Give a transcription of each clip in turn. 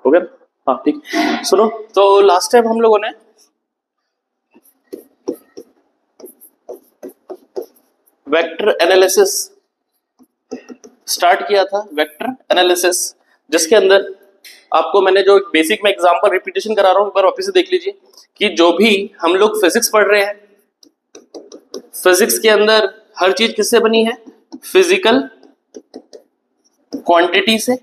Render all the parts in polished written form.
हो गया? हाँ ठीक। सुनो, तो लास्ट टाइम हम लोगों ने वेक्टर एनालिसिस स्टार्ट किया था, वेक्टर एनालिसिस, जिसके अंदर आपको मैंने जो बेसिक में एग्जांपल रिपीटेशन करा रहा हूं, एक बार वापस से देख लीजिए कि जो भी हम लोग फिजिक्स पढ़ रहे हैं, फिजिक्स के अंदर हर चीज किससे बनी है? फिजिकल क्वांटिटी से।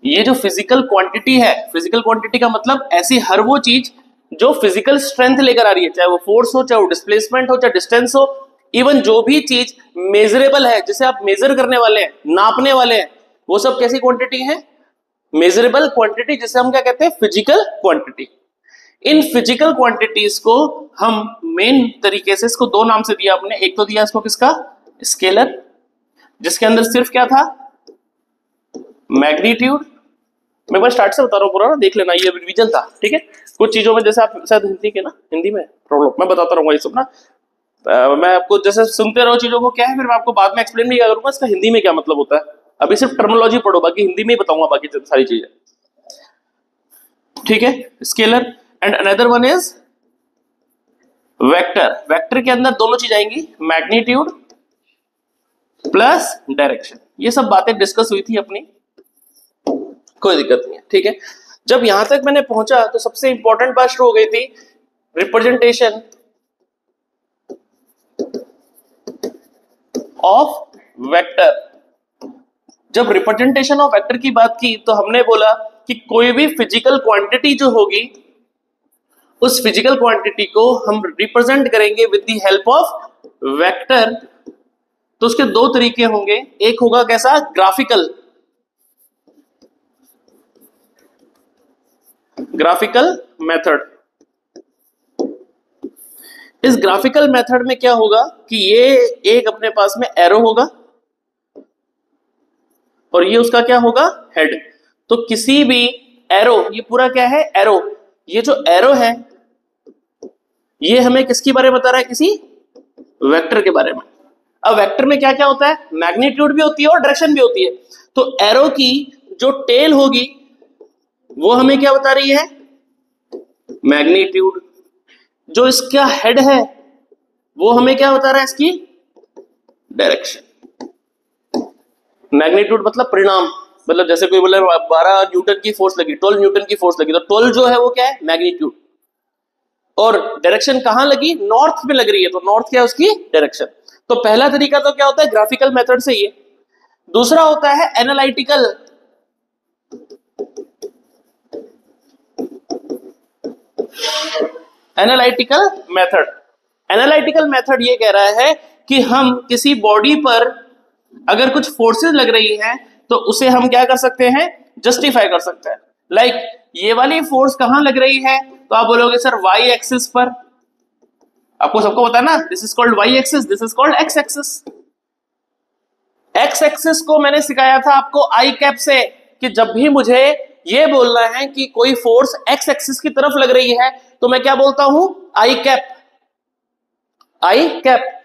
ये जो फिजिकल क्वांटिटी है, फिजिकल क्वांटिटी का मतलब ऐसी हर वो चीज जो फिजिकल स्ट्रेंथ लेकर आ रही है, चाहे वो फोर्स हो, चाहे वो डिस्प्लेसमेंट हो, चाहे डिस्टेंस हो, इवन जो भी चीज मेजरेबल है, जिसे आप मेजर करने वाले हैं, नापने वाले हैं, वो सब कैसी क्वांटिटी है? मेजरेबल क्वांटिटी, जिसे हम क्या कहते हैं? Physical quantity. In physical quantities को हम मेन तरीके से, इसको दो नाम से दिया आपने। एक तो दिया इसको किसका? स्केलर, जिसके अंदर सिर्फ क्या था? मैग्नीट्यूड। मैं एक बार स्टार्ट से बता रहा हूँ पूरा ना, देख लेना, ये रिवीजन था, ठीक है? कुछ चीजों में जैसे आप शायद हिंदी के ना, हिंदी में प्रॉब्लम, मैं बताता रहूंगा ये सब ना। मैं आपको जैसे सुनते रहो चीजों को, क्या है, फिर मैं आपको बाद में एक्सप्लेन भी करूंगा इसका हिंदी में क्या मतलब होता है। अभी सिर्फ टर्मिनोलॉजी पढ़ो, बाकी हिंदी में ही बताऊंगा बाकी सारी चीजें, ठीक है? Scalar and another one is vector. Vector के अंदर दोनों चीज आएंगी, मैग्नीट्यूड प्लस डायरेक्शन। ये सब बातें डिस्कस हुई थी अपनी, कोई दिक्कत नहीं है, ठीक है? जब यहां तक मैंने पहुंचा तो सबसे इंपॉर्टेंट बात शुरू हो गई थी, रिप्रेजेंटेशन ऑफ वेक्टर। जब रिप्रेजेंटेशन ऑफ वेक्टर की बात की तो हमने बोला कि कोई भी फिजिकल क्वांटिटी जो होगी, उस फिजिकल क्वांटिटी को हम रिप्रेजेंट करेंगे with the help of vector. तो उसके दो तरीके होंगे, एक होगा कैसा? ग्राफिकल। Graphical method. इस ग्राफिकल मेथड में क्या होगा कि ये एक अपने पास में एरो होगा और ये उसका क्या होगा? हेड। तो किसी भी एरो, ये पूरा क्या है? एरो। ये जो एरो है ये हमें किसके बारे में बता रहा है? किसी वेक्टर के बारे में। अब वेक्टर में क्या क्या होता है? मैग्नीट्यूड भी होती है और डायरेक्शन भी होती है। तो एरो की जो टेल होगी वो हमें क्या बता रही है? मैग्नीट्यूड। जो इसका हेड है वो हमें क्या बता रहा है? इसकी डायरेक्शन। मैग्नीट्यूड मतलब परिणाम, मतलब जैसे कोई बोले 12 न्यूटन की फोर्स लगी, 12 न्यूटन की फोर्स लगी, तो 12 जो है वो क्या है? मैग्नीट्यूड। और डायरेक्शन कहां लगी? नॉर्थ में लग रही है, तो नॉर्थ क्या है? उसकी डायरेक्शन। तो पहला तरीका तो क्या होता है? ग्राफिकल मेथड से ये। दूसरा होता है analytical. Analytical method. Analytical method ये कह रहा है कि हम किसी बॉडी पर अगर कुछ फोर्सेस लग रही हैं तो उसे हम क्या कर सकते हैं? जस्टिफाई कर सकते हैं। लाइक ये वाली फोर्स कहां लग रही है? तो आप बोलोगे सर वाई एक्सिस पर। आपको सबको पता है ना, this is called Y axis, this is called X axis. X axis को मैंने सिखाया था आपको आई कैप से, कि जब भी मुझे ये बोलना है कि कोई फोर्स एक्स एक्सिस की तरफ लग रही है तो मैं क्या बोलता हूं? आई कैप। आई कैप।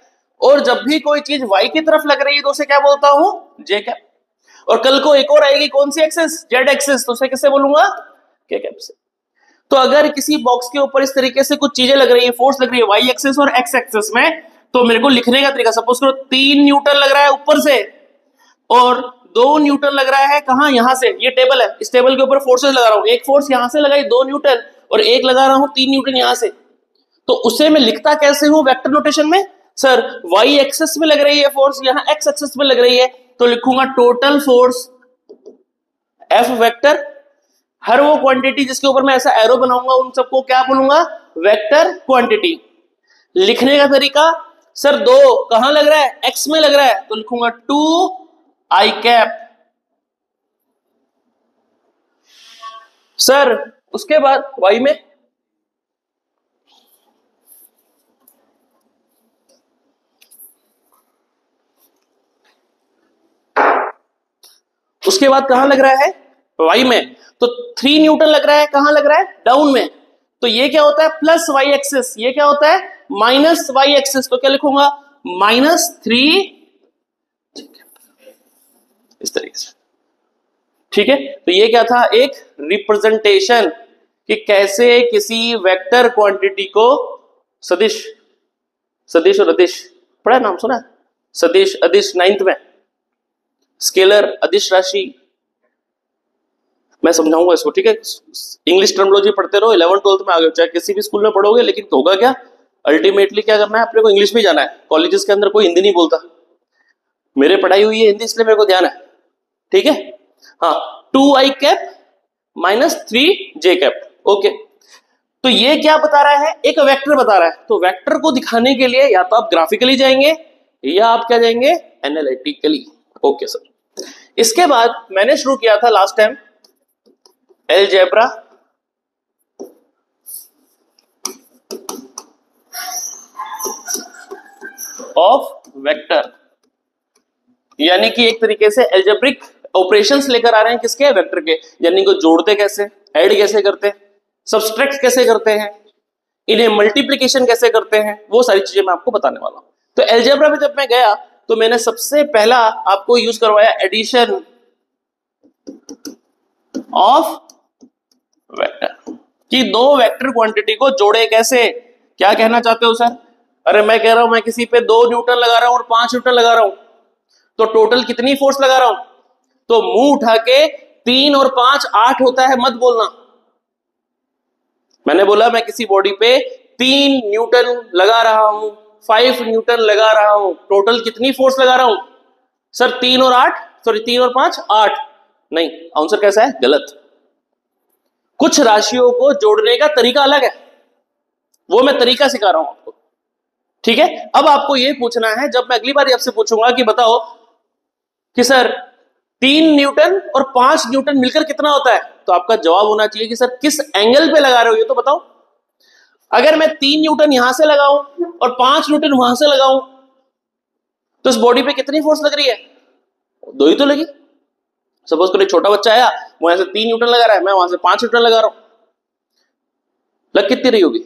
और जब भी कोई चीज वाई की तरफ लग रही है तो उसे क्या बोलता हूं? जे कैप। और कल को एक और आएगी, कौन सी एक्सिस? जेड एक्सिस, तो उसे किससे बोलूंगा? के कैप से। तो अगर किसी बॉक्स के ऊपर इस तरीके से कुछ चीजें लग रही है, फोर्स लग रही है वाई एक्सिस और एक्स एक्सिस में, तो मेरे को लिखने का तरीका, सपोज करो 3 न्यूटन लग रहा है ऊपर से और 2 न्यूटन लग रहा है कहां? यहां से। ये टेबल है, इस टेबल के ऊपर फोर्सेस लगा रहा हूं, एक फोर्स यहां से लगाई 2 न्यूटन और एक लगा रहा हूं 3 न्यूटन यहां से। तो उसे मैं लिखता कैसे हूं वेक्टर नोटेशन में? सर वाई एक्सिस में लग रही है फोर्स, यहां एक्स एक्सिस में लग रही है, तो लिखूंगा टोटल फोर्स एफ वेक्टर। हर वो क्वांटिटी जिसके ऊपर मैं ऐसा एरो बनाऊंगा उन सबको क्या बोलूंगा? Vector quantity. लिखने का तरीका, सर 2 कहां लग रहा है? एक्स में लग रहा है, तो लिखूंगा 2 आई कैप। सर उसके बाद वाई में, उसके बाद कहां लग रहा है? वाई में। तो 3 न्यूटन लग रहा है, कहां लग रहा है? डाउन में। तो ये क्या होता है? Plus Y axis. ये क्या होता है? Minus Y axis. तो क्या लिखूंगा? -3, इस तरीके से, ठीक है, तो ये क्या था, एक रिप्रेजेंटेशन कि कैसे किसी वेक्टर क्वांटिटी को सदिश, सदिश और अदिश पढ़ा नाम सुना, सदिश अदिश 9th में, स्केलर अदिश राशि, मैं समझाऊंगा इसको, ठीक है। इंग्लिश टर्मिनोलॉजी पढ़ते रहो, 11th 12th में आगे चाहे किसी भी स्कूल में पढ़ोगे, लेकिन होगा क्या, अल्टीमेटली क्या करना है अपने को, इंग्लिश में जाना है। कॉलेजेस के अंदर कोई हिंदी नहीं बोलता, मेरे पढ़ाई हुई है हिंदी इसलिए मेरे को ध्यान है, ठीक है। हाँ, 2i cap minus 3j cap, okay. तो ये क्या बता रहा है, एक वेक्टर बता रहा है। तो वेक्टर को दिखाने के लिए या तो आप ग्राफिकली जाएंगे या आप क्या जाएंगे, एनालिटिकली, ओके सर। इसके बाद मैंने शुरू किया था last time algebra of vector, यानी कि एक तरीके से अलजेब्रिक ऑपरेशंस लेकर आ रहे हैं किसके, वेक्टर के, यानी को जोड़ते कैसे, ऐड कैसे करते हैं, सब्सट्रैक्ट कैसे करते हैं, इन्हें मल्टीप्लिकेशन कैसे करते हैं, वो सारी चीजें मैं आपको बताने वाला हूं। तो अलजेब्रा में जब मैं गया तो मैंने सबसे पहला आपको यूज करवाया एडिशन ऑफ वेक्टर, कि दो वेक्टर क्वांटिटी को जोड़े कैसे। क्या कहना चाहते हो सर, अरे मैं कह रहा हूं मैं किसी पे 2 न्यूटन लगा रहा हूं और 5 न्यूटन लगा रहा हूं, तो टोटल कितनी फोर्स लगा रहा हूं, तो मुंह उठा के 3 और 5 8 होता है मत बोलना। मैंने बोला मैं किसी बॉडी पे 3 न्यूटन लगा रहा हूं, 5 न्यूटन लगा रहा हूं, टोटल कितनी फोर्स लगा रहा हूं सर, 3 और 5 8, नहीं, आंसर कैसा है, गलत। कुछ राशियों को जोड़ने का तरीका अलग है, वो मैं तरीका सिखा रहा हूं आपको, ठीक है। अब आपको यह पूछना है, जब मैं अगली बार आपसे पूछूंगा कि बताओ कि सर 3 न्यूटन और 5 न्यूटन मिलकर कितना होता है, तो आपका जवाब होना चाहिए कि सर किस एंगल पे लगा रहे हो ये तो बताओ। अगर मैं 3 न्यूटन यहां से लगाऊं और 5 न्यूटन वहां से लगाऊं, तो इस बॉडी पे कितनी फोर्स लग रही है, 2 ही तो लगी। सपोज करो छोटा बच्चा आया, वहां से 3 न्यूटन लगा रहा है, मैं वहां से 5 न्यूटन लगा रहा हूं, लग कितनी रही होगी,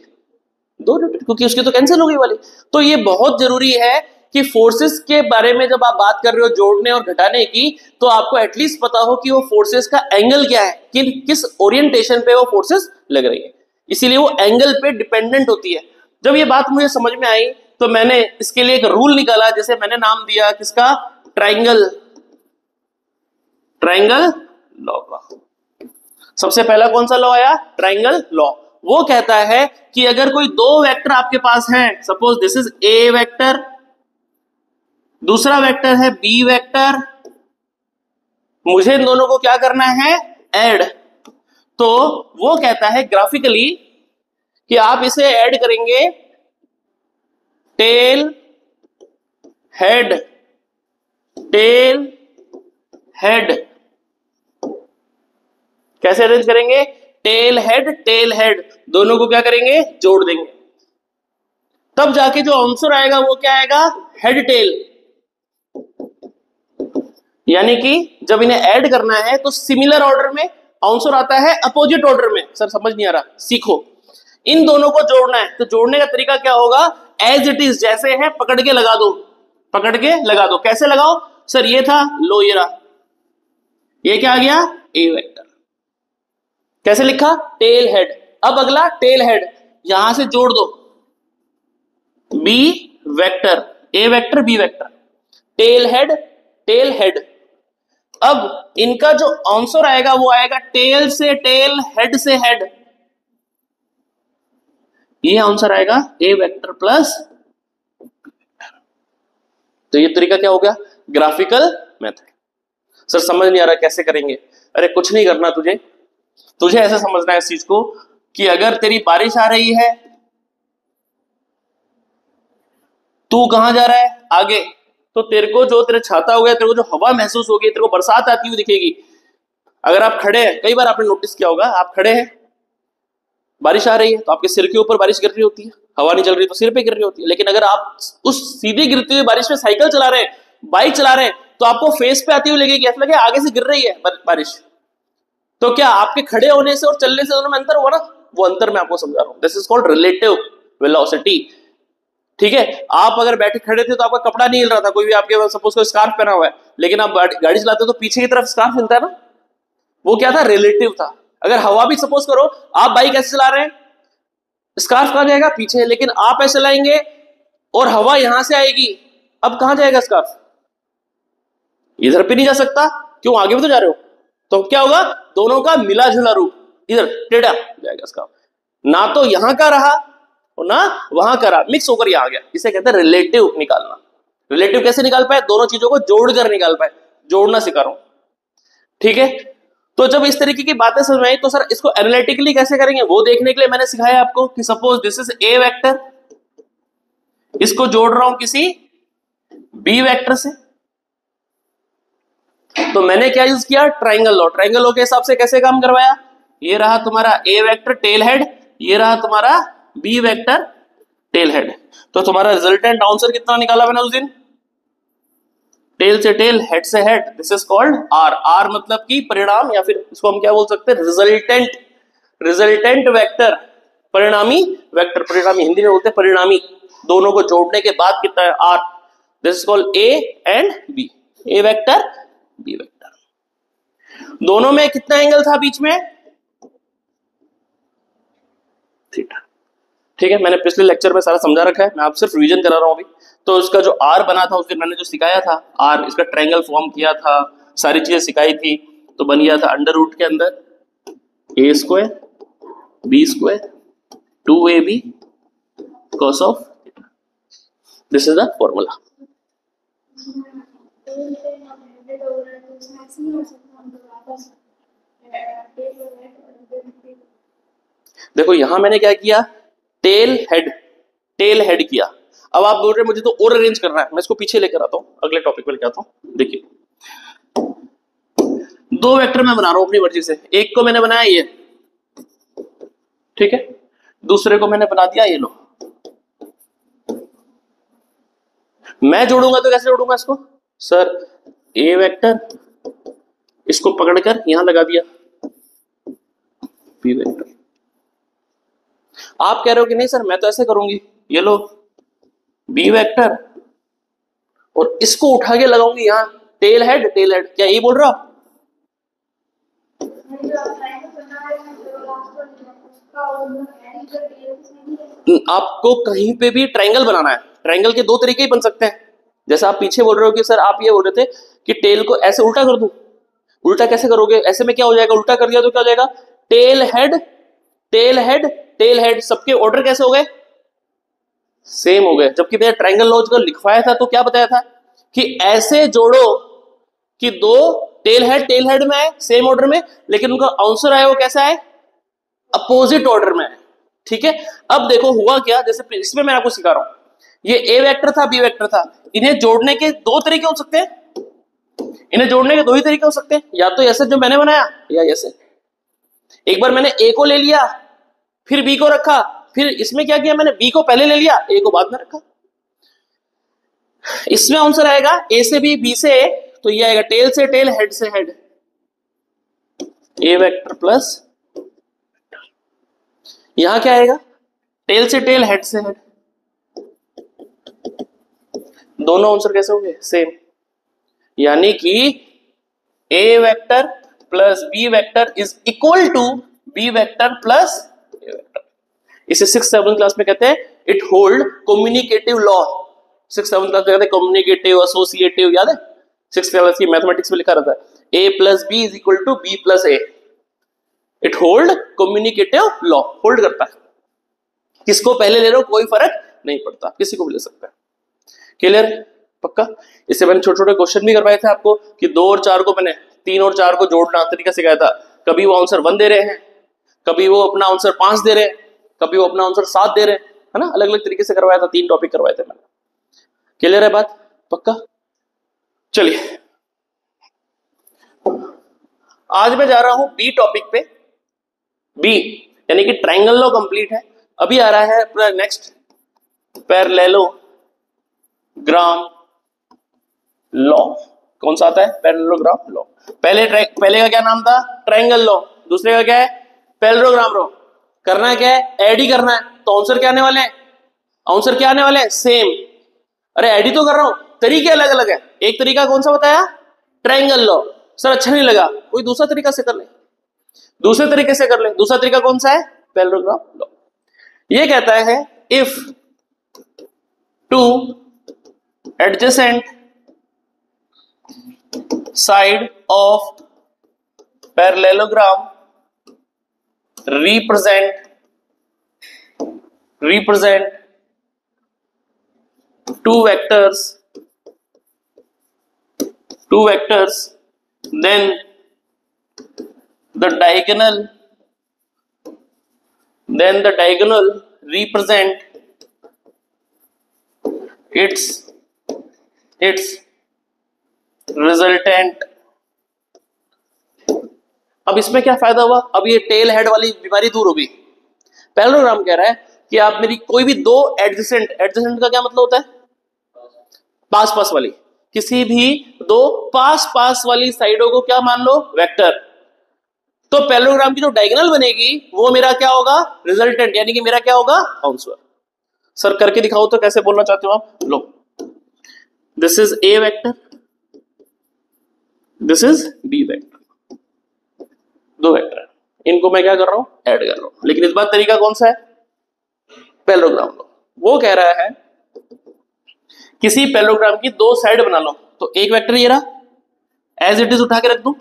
2 न्यूटन, क्योंकि उसकी तो कैंसिल हो गई वाली। तो ये बहुत जरूरी है कि फोर्सेस के बारे में जब आप बात कर रहे हो जोड़ने और घटाने की, तो आपको एटलीस्ट पता हो कि वो फोर्सेस का एंगल क्या है, कि किस ओरिएंटेशन पे वो फोर्सेस लग रही है, इसीलिए वो एंगल पे डिपेंडेंट होती है। जब ये बात मुझे समझ में आई तो मैंने इसके लिए एक रूल निकाला, जैसे मैंने नाम दिया किसका, ट्राइंगल लॉ का। सबसे पहला कौन सा लॉ आया, ट्राइंगल लॉ। वो कहता है कि अगर कोई 2 वेक्टर आपके पास हैं, suppose this is A vector, दूसरा वेक्टर है बी वेक्टर, मुझे इन दोनों को क्या करना है, ऐड। तो वो कहता है ग्राफिकली कि आप इसे ऐड करेंगे टेल हेड टेल हेड, कैसे अरेंज करेंगे, टेल हेड दोनों को क्या करेंगे, जोड़ देंगे, तब जाके जो आंसर आएगा वो क्या आएगा, हेड टेल। यानी कि जब इन्हें ऐड करना है तो सिमिलर ऑर्डर में आंसर आता है, अपोजिट ऑर्डर में। सर समझ नहीं आ रहा, सीखो। इन दोनों को जोड़ना है तो जोड़ने का तरीका क्या होगा, एज इट इज जैसे है पकड़ के लगा दो, पकड़ के लगा दो। कैसे लगाओ सर, ये था लो, ये रहा, ये क्या आ गया, ए वेक्टर। कैसे लिखा, टेल हेड। अब अगला टेल हेड, यहां से जोड़ दो B vector, A vector B vector, tail head. अब इनका जो आंसर आएगा वो आएगा टेल से टेल, हेड से हेड, ये आंसर आएगा ए वेक्टर प्लस। तो ये तरीका क्या हो गया, ग्राफिकल मेथड। सर समझ नहीं आ रहा कैसे करेंगे, अरे कुछ नहीं करना, तुझे ऐसे समझना है इस चीज को कि अगर तेरी बारिश आ रही है, तू कहां जा रहा है, आगे, तो तेरे को जो तेरे छाता हो गया, तेरे को जो हवा महसूस होगी, तेरे को बरसात आती हुई दिखेगी। अगर आप खड़े हैं, कई बार आपने नोटिस किया होगा, आप खड़े हैं, बारिश आ रही है तो आपके सिर के ऊपर बारिश गिर रही होती है, हवा नहीं चल रही तो सिर पे गिर रही होती है। लेकिन अगर आप उस सीधी गिरती हुई बारिश में साइकिल चला रहे हैं, बाइक चला रहे हैं, तो आपको फेस पे आती हुई लगेगी, ऐसा लगे आगे से गिर रही है बारिश। तो क्या आपके खड़े होने से और चलने से दोनों में अंतर हुआ ना, वो अंतर मैं आपको समझा रहा हूं। This is called relative velocity, ठीक है। आप अगर बैठे खड़े थे तो आपका कपड़ा नहीं हिल रहा था, कोई भी आपके सपोज कोई स्कार्फ पहना हुआ है, लेकिन आप गाड़ी चलाते हो तो पीछे की तरफ स्कार्फ हिलता है ना, वो क्या था, रिलेटिव था। अगर हवा भी सपोज करो, आप बाइक ऐसे चला रहे हैं, स्कार्फ कहां जाएगा, पीछे, लेकिन आप ऐसे चलाएंगे और हवा यहां से आएगी, अब कहां जाएगा स्कार्फ, इधर पे नहीं जा सकता, क्यों, आगे भी तो जा रहे हो, तो क्या होगा, दोनों का मिला जुला रूप, इधर टेढ़ा जाएगा स्कार्फ, ना तो यहां का रहा और ना वहां का रहा, मिक्स होकर यहां आ गया। इसे कहते हैं रिलेटिव निकालना। रिलेटिव कैसे निकाल पाए, दोनों चीजों को जोड़कर निकाल पाए, जोड़ना सिखा रहा हूं, ठीक है। तो जब इस तरीके की बातें समझ में आई, तो सर इसको एनालिटिकली कैसे करेंगे वो देखने के लिए मैंने सिखाया आपको कि suppose this is A vector, इसको जोड़ रहा हूं किसी बी वेक्टर से, तो मैंने क्या यूज किया, ट्राइंगल लॉ। ट्राइंगल लॉ के हिसाब से कैसे काम करवाया, ये रहा तुम्हारा ए वेक्टर टेल हेड, ये रहा तुम्हारा बी वेक्टर टेल हेड, तो तुम्हारा रिजल्टेंट आंसर कितना निकाला मैंने उस दिन, टेल से टेल, हेड से head, this is called R. R मतलब कि परिणाम, या फिर इसको हम क्या बोल सकते हैं, रिजल्टेंट। रिजल्टेंट वेक्टर, परिणामी वेक्टर, परिणामी हिंदी में बोलते हैं परिणामी, दोनों को जोड़ने के बाद कितना है, R. This is called A and B, A vector B vector. दोनों में कितना एंगल था बीच में, थीटा, ठीक है। मैंने पिछले लेक्चर में सारा समझा रखा है, मैं आप सिर्फ रिवीजन करा रहा हूं अभी। तो उसका जो आर बना था उस दिन मैंने जो सिखाया था, आर, इसका ट्रायंगल फॉर्म किया था, सारी चीजें सिखाई थी, तो बन गया था अंडर रूट के अंदर A square B square 2ab cos of, this is the formula. देखो यहां मैंने क्या किया, टेल हेड किया। अब आप बोल रहे मुझे तो और अरेंज करना है, मैं इसको पीछे लेकर आता हूं, अगले टॉपिक पे लेकर आता हूं। देखिए दो वेक्टर मैं बना रहा हूं अपनी मर्जी से, एक को मैंने बनाया ये, ठीक है, दूसरे को मैंने बना दिया ये लो। मैं जोड़ूंगा तो कैसे जोड़ूंगा इसको, सर ए वेक्टर इसको पकड़कर यहां लगा दिया, बी वेक्टर। आप कह रहे हो कि नहीं सर मैं तो ऐसे करूंगी, ये लो बी वेक्टर और इसको उठा के लगाऊंगी यहां, टेल हेड, क्या यही बोल रहा हो? आपको कहीं पे भी ट्रायंगल बनाना है, ट्रायंगल के दो तरीके ही बन सकते हैं। जैसा आप पीछे बोल रहे हो कि सर आप ये बोल रहे थे कि टेल को ऐसे उल्टा कर दूं, उल्टा कैसे करोगे, ऐसे में क्या हो जाएगा, उल्टा कर दिया तो क्या हो जाएगा, tell head tail head tail head, सबके ऑर्डर कैसे हो गए, सेम हो गए। जबकि मैंने ट्रायंगल लॉ जब लिखवाया था तो क्या बताया था कि ऐसे जोड़ो कि दो टेल हेड में आए सेम ऑर्डर में, लेकिन उनका आंसर आया वो कैसा है, अपोजिट ऑर्डर में है, ठीक है। अब देखो हुआ क्या, जैसे इसमें मैं आपको सिखा रहा हूं, ये ए वेक्टर था बी वेक्टर था, इन्हें जोड़ने के दो तरीके हो सकते हैं, इन्हें जोड़ने के दो ही तरीके हो सकते हैं, या तो ऐसे जो मैंने बनाया या ऐसे। एक बार मैंने ए को ले लिया फिर बी को रखा, फिर इसमें क्या किया मैंने, बी को पहले ले लिया ए को बाद में रखा। इसमें आंसर आएगा ए से बी से ए, तो ये आएगा टेल से टेल हेड से हेड, ए वेक्टर प्लस, यहां क्या आएगा, टेल से टेल हेड से हेड, दोनों आंसर कैसे होंगे, सेम। यानी कि A vector plus B vector is equal to B vector plus A vector. इसे 6th-7th क्लास में कहते हैं it hold commutative law. 6th-7th class में कहते हैं कम्युनिकेटिव एसोसिएटिव, याद है 6th क्लास की मैथमेटिक्स में लिखा रहता है A plus B is equal to B plus A. It hold commutative law, hold करता है, किसको पहले ले लो कोई फर्क नहीं पड़ता, किसी को भी ले सकता है। क्लियर, पक्का। इससे मैंने छोटे छोटे क्वेश्चन भी करवाए थे आपको कि 2 और 4 को मैंने 3 और 4 को जोड़ना तरीका सिखाया था। कभी वो आंसर 1 दे रहे हैं, कभी वो अपना आंसर 5 दे रहे हैं, कभी वो अपना आंसर 7 दे रहे हैं, है ना, अलग अलग तरीके से करवाया था, 3 टॉपिक करवाए थे मैंने। क्लियर है बात, पक्का। चलिए आज मैं जा रहा हूं बी टॉपिक पे, बी यानी कि ट्रायंगल लॉ कंप्लीट है। अभी आ रहा है अपना नेक्स्ट पैरेललोग्राम लॉ। कौन सा आता है, पैरेललोग्राम लॉ। पहले का क्या नाम था, ट्रायंगल लॉ, दूसरे का क्या है, पैरेललोग्राम लॉ। करना क्या है, ऐड ही करना है, तो आंसर क्या आने वाले हैं, आंसर क्या आने वाले हैं, सेम। अरे ऐड ही तो कर रहा हूं, तरीके अलग अलग है। एक तरीका कौन सा बताया, ट्रायंगल लॉ, सर अच्छा नहीं लगा, कोई दूसरा तरीका से कर ले, दूसरे तरीके से कर ले। दूसरा तरीका कौन सा है? Parallelogram law. ये कहता है if two adjacent side of parallelogram represent two vectors, then the diagonal represent its resultant। अब इसमें क्या फायदा हुआ? अब ये टेल हेड वाली बीमारी दूर हो गई। पैरेललोग्राम कह रहा है कि आप मेरी कोई भी दो एडजेसेंट का क्या मतलब होता है? पास पास वाली, किसी भी दो पास पास वाली साइडों को क्या मान लो? वेक्टर। तो पैरेललोग्राम की जो डायगोनल बनेगी वो मेरा क्या होगा? रिजल्टेंट, यानी कि मेरा क्या होगा? आंसर। सर करके दिखाओ तो, कैसे बोलना चाहते हो आप? लो, this is A vector, this is B vector, दो वेक्टर, इनको मैं क्या कर रहा हूं? ऐड कर रहा हूं। लेकिन इस बार तरीका कौन सा है? पैरेललोग्राम लो। वो कह रहा है किसी पैरेललोग्राम की दो साइड बना लो, तो एक वेक्टर ये रहा, एज इट इज उठा के रख दूं,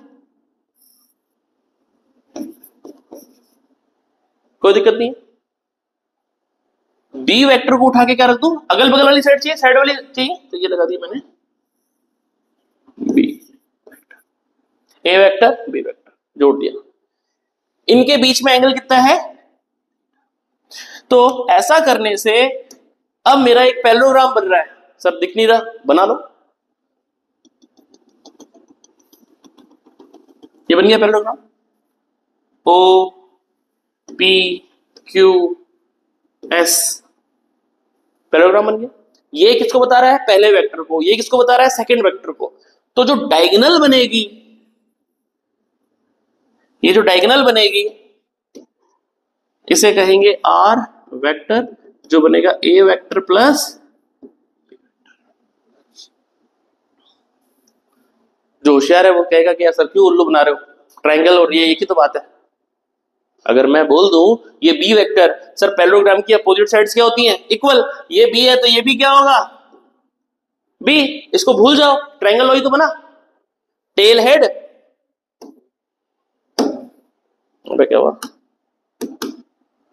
कोई दिक्कत नहीं है। बी वेक्टर को उठा के क्या रख दूं? अगल बगल वाली साइड चाहिए, साइड वाली चाहिए, तो ये लगा दिया मैंने B vector, A vector B vector जोड़ दिया। इनके बीच में एंगल कितना है? तो ऐसा करने से अब मेरा एक पैरेललोग्राम बन रहा है। सब दिख नहीं रहा? बना लो, ये बन गया parallelogram. O P Q S parallelogram बन गया। ये किसको बता रहा है? पहले वेक्टर को। ये किसको बता रहा है? सेकंड वेक्टर को। तो जो डायगोनल बनेगी, ये जो डायगोनल बनेगी इसे कहेंगे आर वेक्टर, जो बनेगा ए वेक्टर प्लस। जो होशियार है वो कहेगा कि यार सर क्यों उल्लू बना रहे हो, ट्रायंगल और ये एक ही तो बात है। अगर मैं बोल दूं ये बी वेक्टर, सर पैरेललोग्राम की अपोजिट साइड्स क्या होती हैं? इक्वल। ये बी है तो ये भी क्या होगा? बी। इसको भूल जाओ, ट्रायंगल वही तो बना। टेल हेड, क्या हुआ?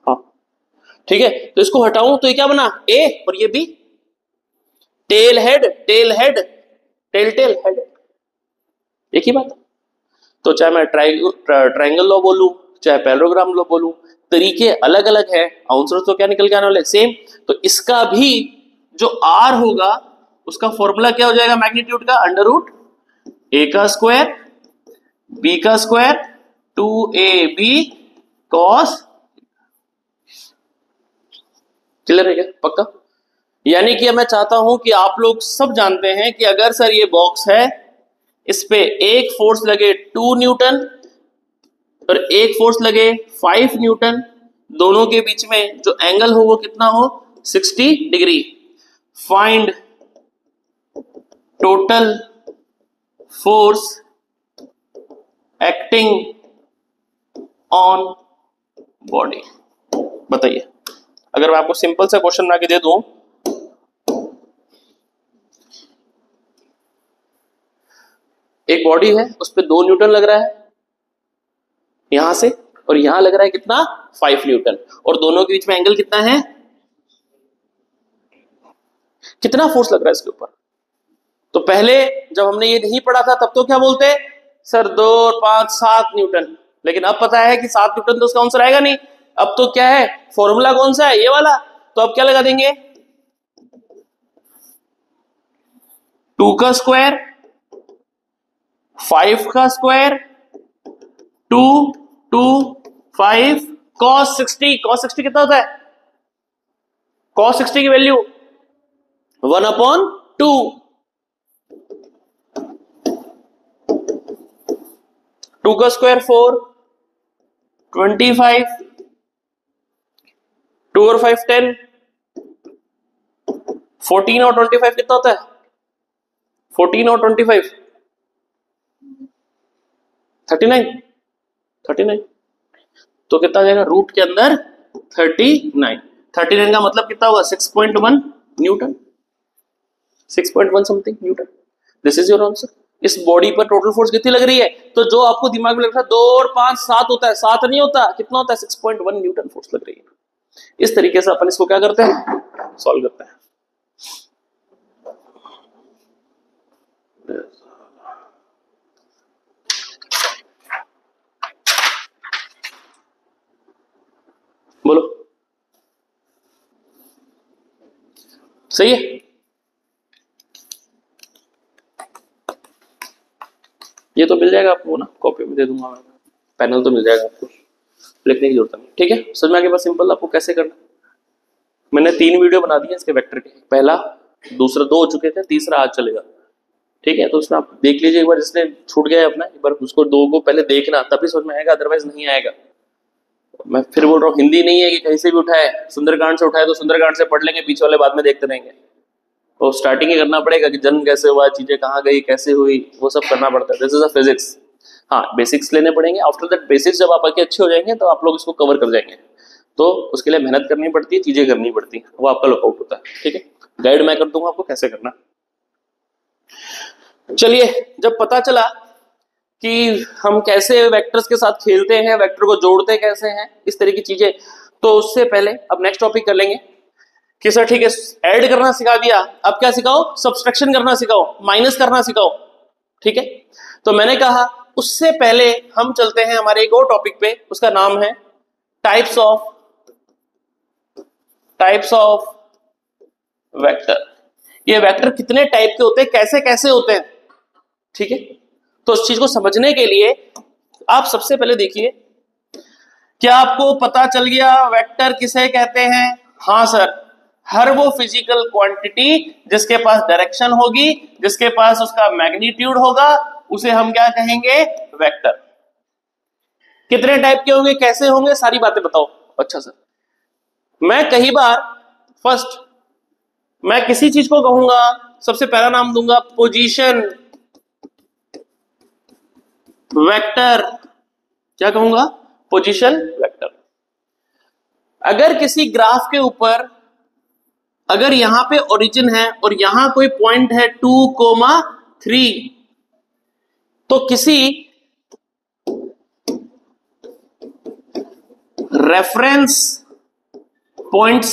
हाँ ठीक है, तो इसको हटाऊं तो ये क्या बना? ए, और ये B. Tail head tail head, tail tail head, एक ही बात। तो चाहे मैं ट्रायंगल लॉ बोलूं, चाहे पैरेललोग्राम लॉ बोलूं, तरीके अलग अलग है, आंसर तो क्या निकल के आने वाले? सेम। तो इसका भी जो आर होगा उसका फॉर्मूला क्या हो जाएगा? मैग्नीट्यूड का अंडर रूट ए का स्क्वायर बी का स्क्वायर 2ab cos। क्लियर है क्या? पक्का? यानी कि मैं चाहता हूं कि आप लोग सब जानते हैं कि अगर सर ये बॉक्स है, इस पे एक फोर्स लगे 2 न्यूटन और एक फोर्स लगे 5 न्यूटन, दोनों के बीच में जो एंगल हो वो कितना हो? 60 degree. Find total force acting on body. बताइए, अगर मैं आपको सिंपल सा क्वेश्चन बना के दे दूं, एक बॉडी है उस पे 2 न्यूटन लग रहा है यहां से, और यहां लग रहा है कितना? 5 न्यूटन, और दोनों के बीच में एंगल कितना है? कितना फोर्स लग रहा है इसके ऊपर? तो पहले जब हमने ये नहीं पढ़ा था तब तो क्या बोलते? सर 2 और 5 7 न्यूटन। लेकिन अब पता है कि 7 न्यूटन तो उसका आंसर आएगा नहीं। अब तो क्या है? फॉर्मूला कौन सा है? ये वाला। तो अब क्या लगा देंगे? 2 का स्क्वायर 5 का स्क्वायर 2 2 5 cos 60। cos 60 कितना होता है? cos 60 की वैल्यू 1/2। 2 का स्क्वायर 4 25 2 और 5 10 14 और 25 कितना होता है? 14 और 25 39 39 तो कितना जाएगा रूट के अंदर 39 39 का मतलब कितना होगा 6.1 Newton 6.1 something Newton. This is your answer. इस बॉडी पर टोटल फोर्स कितनी लग रही है? तो जो आपको दिमाग में लग रहा है 2 और 5 7 होता है, 7 नहीं होता, कितना होता है 6.1 न्यूटन फोर्स लग रही है। इस तरीके से अपन इसको क्या करते हैं, सॉल्व करते हैं। बोलो सही है? ये तो मिल जाएगा आपको ना, कॉपी में दे दूंगा मैं, पैनल तो मिल जाएगा आपको, लिखने की जरूरत नहीं। ठीक है, समझ में आ गया? बस सिंपल आपको कैसे करना। मैंने 3 वीडियो बना दिए इसके वेक्टर के, पहला दूसरा 2 हो चुके थे, तीसरा आज चलेगा। ठीक है, तो उसमें आप देख लीजिए एक बार, जिसने छूट गया है अपना, एक बार उसको 2 को पहले देखना, तभी समझ में आएगा, अदरवाइज नहीं आएगा। मैं फिर बोल रहा हूँ, हिंदी नहीं है कि कहीं से भी उठाए, सुंदरकांड से उठाए तो सुंदरकांड से पढ़ लेंगे, पीछे वाले बाद में देखते रहेंगे। तो स्टार्टिंग ही करना पड़ेगा कि जन्म कैसे हुआ, चीजें कहाँ गई, कैसे हुई, वो सब करना पड़ता है। This is a physics. हाँ, बेसिक्स लेने पड़ेंगे। आफ्टर दैट बेसिक्स जब आपके अच्छे हो जाएंगे तो आप लोग इसको कवर कर जाएंगे। तो उसके लिए मेहनत करनी पड़ती है, चीजें करनी पड़ती है, वो आपका लुकआउट होता है। ठीक है, गाइड मैं कर दूंगा आपको कैसे करना। चलिए, जब पता चला कि हम कैसे वेक्टर्स के साथ खेलते हैं, वेक्टर को जोड़ते कैसे हैं, इस तरह की चीजें, तो उससे पहले अब नेक्स्ट टॉपिक कर लेंगे कि सर ठीक है, ऐड करना सिखा दिया, अब क्या सिखाओ, सब्सट्रैक्शन करना सिखाओ, माइनस करना सिखाओ। ठीक है, तो मैंने कहा उससे पहले हम चलते हैं हमारे एक और टॉपिक पे, उसका नाम है टाइप्स ऑफ वेक्टर। ये वेक्टर कितने टाइप के होते हैं, कैसे कैसे होते हैं। ठीक है, तो उस चीज को समझने के लिए आप सबसे पहले देखिए, क्या आपको पता चल गया वेक्टर किसे कहते हैं? हाँ सर, हर वो फिजिकल क्वांटिटी जिसके पास डायरेक्शन होगी, जिसके पास उसका मैग्नीट्यूड होगा, उसे हम क्या कहेंगे, वेक्टर। कितने टाइप के होंगे, कैसे होंगे, सारी बातें बताओ। अच्छा सर, मैं कई बार फर्स्ट मैं किसी चीज को कहूंगा, सबसे पहला नाम दूंगा पोजीशन वेक्टर। क्या कहूंगा, पोजीशन वेक्टर। अगर किसी ग्राफ के ऊपर, अगर यहां पे ओरिजिन है और यहां कोई पॉइंट है 2,3, तो किसी रेफरेंस पॉइंट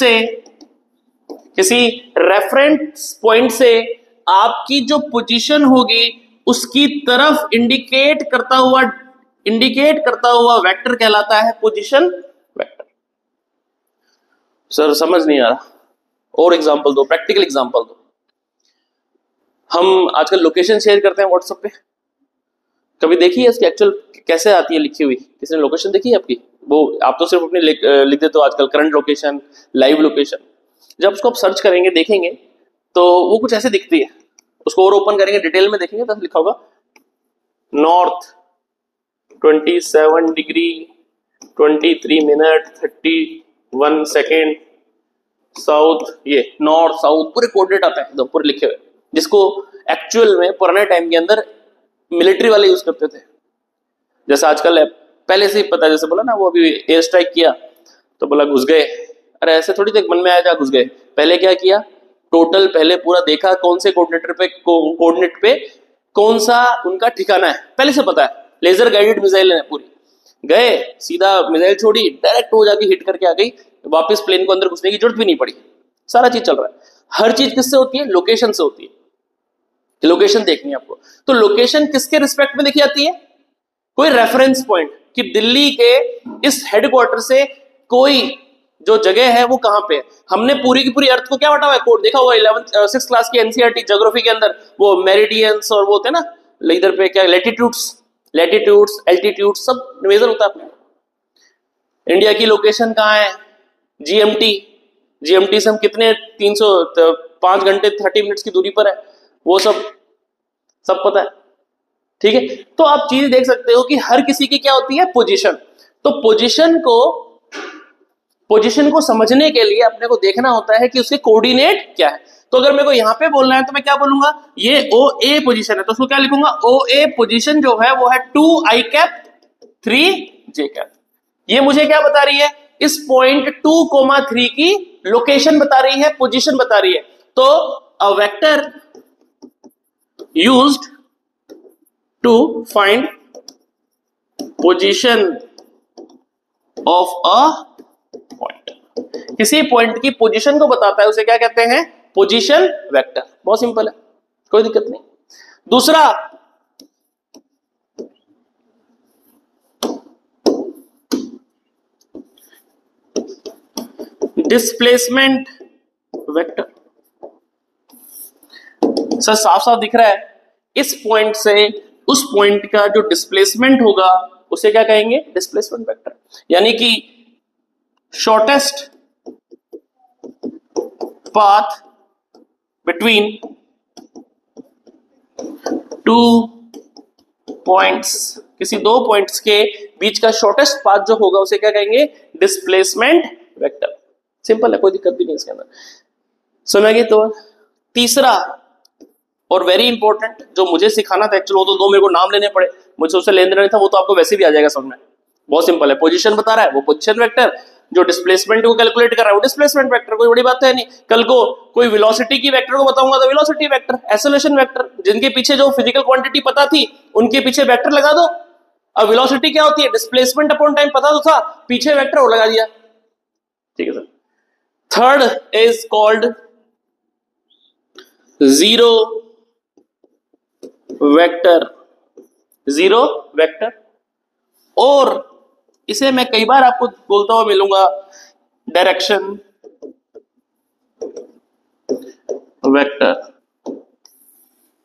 से आपकी जो पोजीशन होगी उसकी तरफ इंडिकेट करता हुआ वेक्टर कहलाता है पोजीशन वेक्टर। सर समझ नहीं आ रहा, और एग्जांपल दो, प्रैक्टिकल एग्जांपल दो। हम आजकल लोकेशन शेयर करते हैं व्हाट्सएप पे, कभी देखी है इसकी एक्चुअल कैसे आती है लिखी हुई? किसी ने लोकेशन देखी है आपकी? वो आप तो सिर्फ अपने लिख देते हो आजकल, करंट लोकेशन, लाइव लोकेशन। जब उसको आप सर्च करेंगे, देखेंगे, तो वो कुछ ऐसे दिखती है। उसको और ओपन करेंगे, डिटेल में देखेंगे तो लिखा होगा north 27 degree 23 minute 31 second, south, ये नॉर्थ साउथ पूरे कोऑर्डिनेट आता है एकदम पूरे लिखे हुए, जिसको एक्चुअल में पुराने टाइम के अंदर मिलिट्री वाले यूज करते थे। जैसे आजकल है, पहले से ही पता है, जैसे बोला ना वो अभी एयर स्ट्राइक किया तो बोला घुस गए, अरे ऐसे थोड़ी देख मन में आया जा घुस गए। पहले क्या किया, टोटल पहले पूरा देखा कौन से कोऑर्डिनेट पे कौन सा उनका ठिकाना है, पहले से पता है। लेजर गाइडेड मिसाइल है पूरी, गए सीधा मिसाइल छोड़ी, डायरेक्ट वो जाके हिट करके आ गई, वापस प्लेन को अंदर घुसने की जरूरत भी नहीं पड़ी। सारा चीज चल रहा है। हर चीज किससे होती है, लोकेशन से होती है। लोकेशन देखनी है आपको, तो लोकेशन किसके रिस्पेक्ट में देखी जाती है, कोई रेफरेंस पॉइंट, कि दिल्ली के इस हेडक्वार्टर से कोई जो जगह है वो कहां पे है। हमने पूरी की पूरी अर्थ को क्या बांटा हुआ है, कोड देखा हुआ 6th क्लास की एनसीईआरटी ज्योग्राफी के अंदर, वो मेरिडियंस और वो होते हैं ना, इधर पे क्या लैटिट्यूड्स एल्टीट्यूड सब मेजर होता है अपने। इंडिया की लोकेशन कहाँ है, जीएमटी से हम कितने 5 घंटे 30 मिनट्स की दूरी पर है, वो सब पता है। ठीक है, तो आप चीज देख सकते हो कि हर किसी की क्या होती है, पोजीशन। तो पोजीशन को समझने के लिए अपने को देखना होता है कि उसके कोऑर्डिनेट क्या है। तो अगर मेरे को यहां पे बोलना है तो मैं क्या बोलूंगा, ये ओ ए पोजीशन है तो उसको क्या लिखूंगा, ओ ए पोजीशन जो है वो है 2 आई कैप 3 जे कैप। ये मुझे क्या बता रही है, इस पॉइंट 2,3 की लोकेशन बता रही है, पोजीशन बता रही है। तो a vector used to find position of a point, किसी पॉइंट की पोजीशन को बताता है उसे क्या कहते हैं, पोजीशन वेक्टर। बहुत सिंपल है, कोई दिक्कत नहीं। दूसरा, डिस्प्लेसमेंट वेक्टर। सर साफ साफ दिख रहा है, इस पॉइंट से उस पॉइंट का जो डिस्प्लेसमेंट होगा उसे क्या कहेंगे, डिस्प्लेसमेंट वेक्टर। यानी कि शॉर्टेस्ट पाथ बिटवीन 2 पॉइंट्स, किसी दो पॉइंट्स के बीच का शॉर्टेस्ट पाथ जो होगा उसे क्या कहेंगे, डिस्प्लेसमेंट वेक्टर। सिंपल है, कोई दिक्कत भी नहीं इसके अंदर, समझेंगे। तो तीसरा और वेरी इंपॉर्टेंट जो मुझे सिखाना था, एक्चुअली वो तो दो मेरे को नाम लेने पड़े, मुझे उससे लेन देना नहीं था, वो तो आपको वैसे भी आ जाएगा समझ में। बहुत सिंपल है, पोजीशन बता रहा है वो पोजीशन वेक्टर, जो डिस्प्लेसमेंट को कैलकुलेट कर रहा है वो डिस्प्लेसमेंट वेक्टर। कोई बड़ी बात है नहीं। कल को कोई वेलोसिटी की वेक्टर को बताऊंगा तो वेलोसिटी वेक्टर, एक्सेलरेशन वेक्टर, जिनके पीछे जो फिजिकल क्वांटिटी पता थी उनके पीछे वेक्टर लगा दो। अब वेलोसिटी क्या होती है, डिस्प्लेसमेंट अपॉन टाइम पता तो था, पीछे वेक्टर और लगा दिया। ठीक है sir. Third is called zero vector, zero vector, और इसे मैं कई बार आपको बोलता हुआ मिलूंगा direction vector,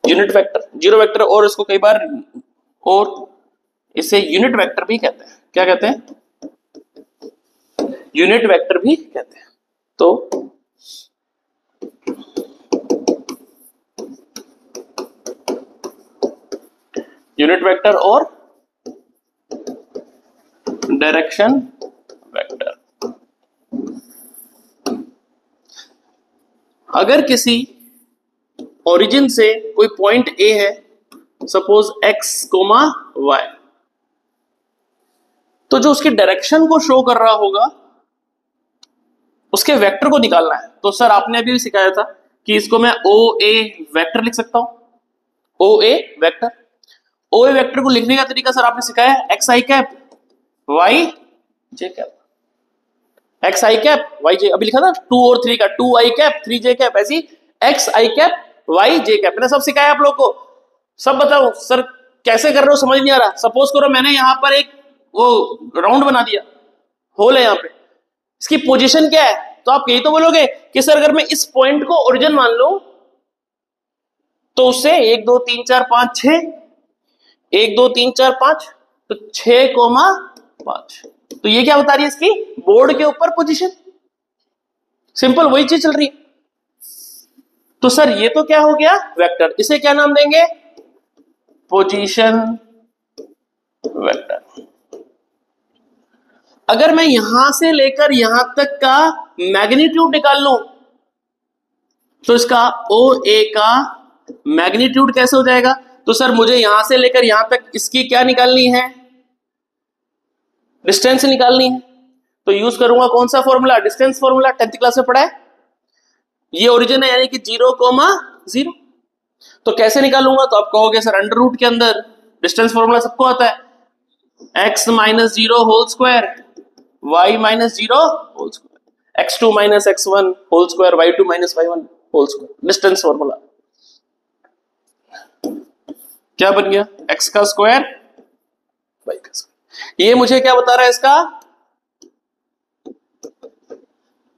unit vector, zero vector, और इसको कई बार और इसे यूनिट वेक्टर भी कहते हैं। क्या कहते हैं, यूनिट वेक्टर भी कहते हैं। तो यूनिट वेक्टर और डायरेक्शन वेक्टर। अगर किसी ओरिजिन से कोई पॉइंट ए है, सपोज x, y, तो जो उसकी डायरेक्शन को शो कर रहा होगा उसके वेक्टर को निकालना है। तो सर आपने अभी भी सिखाया था कि इसको मैं ओ ए वेक्टर लिख सकता हूं, ओ ए वेक्टर। ओ ए वेक्टर को लिखने का तरीका सर आपने सिखाया, x i cap y j cap, x i cap y जे, अभी लिखा था 2 और 3 का, 2 आई कैप 3 जे कैप, ऐसी x i cap y j cap. मैंने सब सिखाया आप लोग को, सब बताओ सर कैसे कर रहे हो, समझ नहीं आ रहा। सपोज करो मैंने यहां पर एक वो राउंड बना दिया, होल है यहां पे, इसकी पोजीशन क्या है, तो आप यही तो बोलोगे कि सर अगर मैं इस पॉइंट को ओरिजिन मान लूं तो उससे 1 2 3 4 5 6, 1 2 3 4 5, तो 6,5, तो ये क्या बता रही है, इसकी बोर्ड के ऊपर पोजीशन। सिंपल वही चीज चल रही है। तो सर ये तो क्या हो गया, वेक्टर। इसे क्या नाम देंगे, पोजीशन वेक्टर। अगर मैं यहां से लेकर यहां तक का मैग्नीट्यूड निकाल लूं तो इसका ओ ए का मैग्नीट्यूड कैसे हो जाएगा, तो सर मुझे यहां से लेकर यहां तक इसकी क्या निकालनी है, डिस्टेंस निकालनी है। तो यूज करूंगा कौन सा formula, distance formula, 10th class में पढ़ा है। ये ओरिजिन है यानी कि 0,0। तो कैसे निकालूंगा, तो आप कहोगे सर अंडर रूट के अंदर डिस्टेंस फॉर्मूला सबको आता है, x minus 0 whole square y minus 0 whole square, x2 minus x1 whole square, y2 minus y1 whole square, distance formula क्या बन गया, x का स्क्वायर y का स्क्वायर। ये मुझे क्या बता रहा है, इसका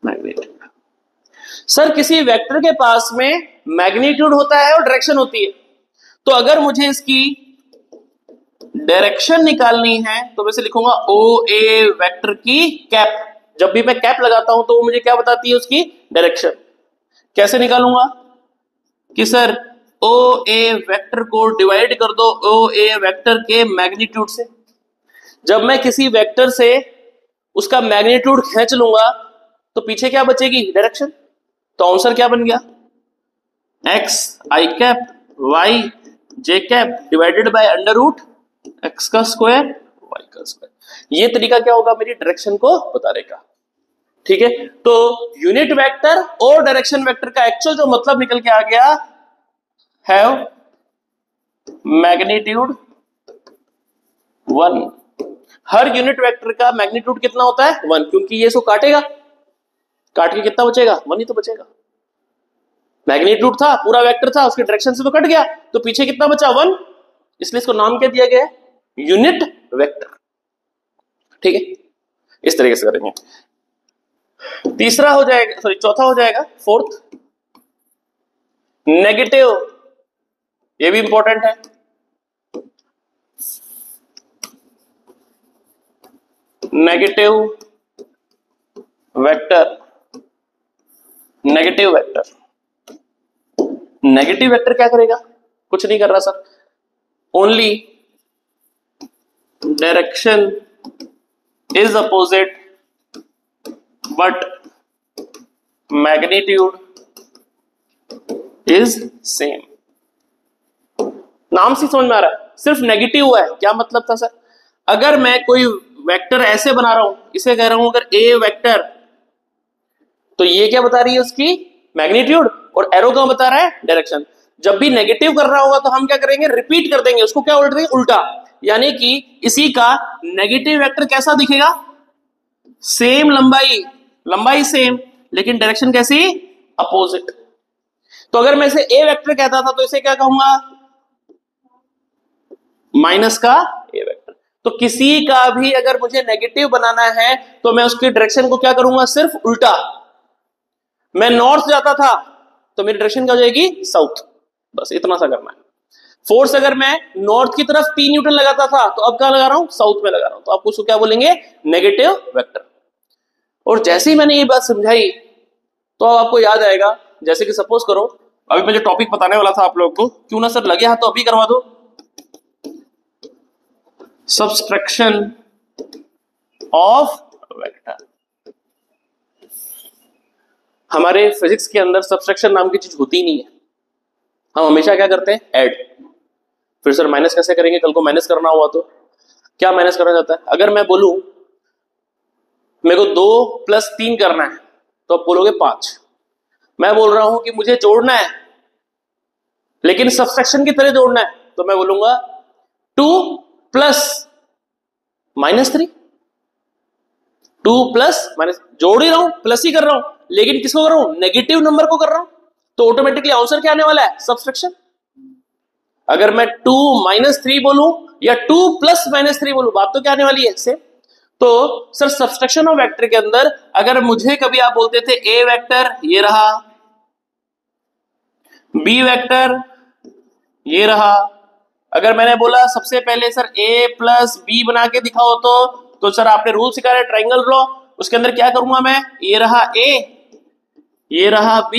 मैग्नीट्यूड। सर किसी वेक्टर के पास में मैग्नीट्यूड होता है और डायरेक्शन होती है, तो अगर मुझे इसकी डायरेक्शन निकालनी है तो वैसे लिखूंगा ओ ए वेक्टर की कैप। जब भी मैं कैप लगाता हूं तो वो मुझे क्या बताती है, उसकी डायरेक्शन। कैसे निकालूंगा कि सर ओ ए वेक्टर को डिवाइड कर दो ओ ए वेक्टर के मैग्नीट्यूड से। जब मैं किसी वेक्टर से उसका मैग्नीट्यूड खींच लूंगा तो पीछे क्या बचेगी, डायरेक्शन। तो आंसर क्या बन गया, x i cap y j cap divided by under root x का स्क्वायर वाई का स्क्वायर। ये तरीका क्या होगा, मेरी डायरेक्शन को बताने का। ठीक है, तो यूनिट वेक्टर और डायरेक्शन वेक्टर का एक्चुअल जो मतलब निकल के आ गया, have magnitude 1। Her unit vector का मैग्नीट्यूड कितना होता है 1, क्योंकि ये सो काटेगा, काट के कितना बचेगा 1 ही तो बचेगा। मैग्नीट्यूड था, पूरा वेक्टर था, उसके डायरेक्शन से तो कट गया, तो पीछे कितना बचा 1, इसलिए इसको नाम क्या दिया गया है यूनिट वेक्टर। ठीक है, इस तरीके से करेंगे। तीसरा हो जाएगा, सॉरी चौथा हो जाएगा, फोर्थ नेगेटिव। ये भी इंपॉर्टेंट है। Negative vector, negative vector, negative vector क्या करेगा, कुछ नहीं कर रहा sir, only direction is opposite but magnitude is same. नाम से समझ में आ रहा है, सिर्फ नेगेटिव हुआ है। क्या मतलब था सर, अगर मैं कोई वेक्टर ऐसे बना रहा हूं, इसे कह रहा हूं अगर ए वेक्टर, तो ये क्या बता रही है उसकी मैग्नीट्यूड, और एरो क्या बता रहा है डायरेक्शन। जब भी नेगेटिव कर रहा होगा तो हम क्या करेंगे, रिपीट कर देंगे उसको, क्या उल्ट देंगे उल्टा, यानी कि इसी का नेगेटिव वेक्टर कैसा दिखेगा, सेम लंबाई, लंबाई सेम, लेकिन डायरेक्शन कैसी अपोजिट। तो अगर मैं इसे ए वेक्टर कहता था तो इसे क्या कहूंगा, माइनस का ए वेक्टर। तो किसी का भी अगर मुझे नेगेटिव बनाना है तो मैं उसकी डायरेक्शन को क्या करूंगा, सिर्फ उल्टा। मैं नॉर्थ जाता था तो मेरी डायरेक्शन क्या हो जाएगी, साउथ, बस इतना सा करना है। फोर्स अगर मैं नॉर्थ की तरफ 3 न्यूटन लगाता था तो अब क्या लगा रहा हूं, साउथ में लगा रहा हूं, तो आपको उसको क्या बोलेंगे, नेगेटिव वेक्टर। और जैसे ही मैंने ये बात समझाई तो आपको याद आएगा, जैसे कि सपोज करो अभी मैं जो टॉपिक बताने वाला था आप लोगों को, क्यों ना सर लगे हाथ तो अभी करवा दो, सब्सट्रैक्शन ऑफ वेक्टर। हमारे फिजिक्स के अंदर सब्सट्रैक्शन नाम की चीज होती नहीं है, हम हमेशा क्या करते हैं, ऐड। फिर सर माइनस कैसे करेंगे, कल को माइनस करना हुआ तो क्या माइनस करना चाहता है। अगर मैं बोलूं मेरे को 2 + 3 करना है तो आप बोलोगे 5। मैं बोल रहा हूं कि मुझे जोड़ना है लेकिन सब्सट्रैक्शन की तरह जोड़ना है, तो मैं बोलूंगा 2 + -3, 2 + -, जोड़ ही रहा हूं, प्लस ही कर रहा हूं, लेकिन किसको कर रहा हूं, नेगेटिव नंबर को कर रहा हूं, तो ऑटोमेटिकली आंसर क्या आने वाला है, सब्सट्रैक्शन। अगर मैं 2 - 3 बोलूं या 2 + -3 बोलूं, बात तो क्या आने वाली है इससे। तो सर सब्सट्रैक्शन ऑफ वेक्टर के अंदर अगर मुझे कभी आप बोलते थे ए वेक्टर ये रहा, बी वेक्टर ये रहा, अगर मैंने बोला सबसे पहले सर a + b बना के दिखाओ तो सर आपने रूल सिखाया है ट्राइंगल ड्रॉ, उसके अंदर क्या करूंगा मैं, ये रहा a, ये रहा b,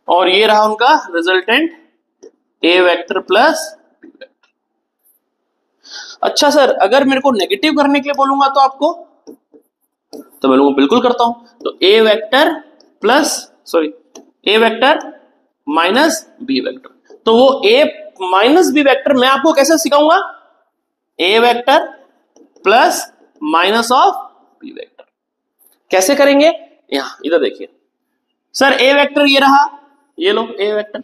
और ये रहा उनका resultant a vector + b vector. अच्छा सर अगर मेरे को नेगेटिव करने के लिए बोलूंगा तो आपको, तो मैं बोलूंगा बिल्कुल करता हूं, तो a वेक्टर -b वेक्टर। तो वो a - b वेक्टर मैं आपको कैसे सिखाऊंगा, a वेक्टर + -b वेक्टर। कैसे करेंगे, यहां इधर देखिए सर, a वेक्टर ये रहा, ये लो a vector,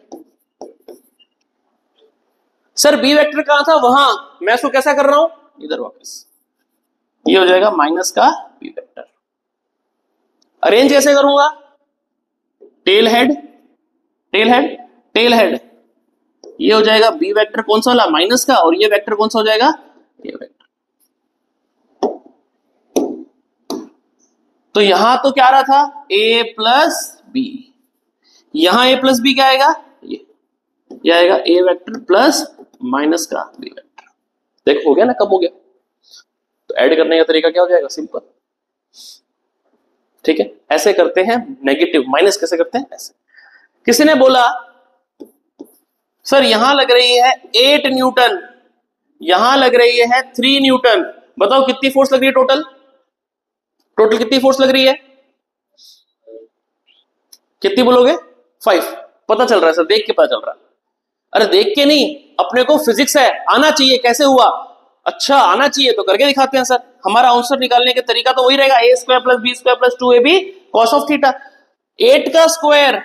sir b vector कहां था वहां, मैं इसको कैसा कर रहा हूं, इधर वापस, ये हो जाएगा माइनस का b वेक्टर। अरेंज कैसे करूंगा, tell head, tail head, tail head, ये हो जाएगा b वेक्टर कौन सा वाला, माइनस का, और ये वेक्टर कौन सा हो जाएगा, ये वेक्टर। तो यहां तो क्या रहा था, a + b, यहां a + b क्या आएगा, ये आएगा a वेक्टर + का b वेक्टर। देखो हो गया ना, कब हो गया। तो ऐड करने का तरीका क्या हो जाएगा, सिंपल। ठीक है, ऐसे करते हैं नेगेटिव, माइनस कैसे करते हैं, ऐसे। किसी ने बोला सर यहां लग रही है 8 न्यूटन, यहां लग रही है 3 न्यूटन, बताओ कितनी फोर्स लग रही है टोटल, टोटल कितनी फोर्स लग रही है, कितनी बोलोगे? 5। पता चल रहा है सर, देख के पता चल रहा है। अरे देख के नहीं, अपने को फिजिक्स है, आना चाहिए कैसे हुआ। अच्छा आना चाहिए तो करके दिखाते हैं सर। हमारा आंसर निकालने का तरीका तो वही रहेगा, a square plus B square plus 2ab cos of theta. 8 का स्क्वायर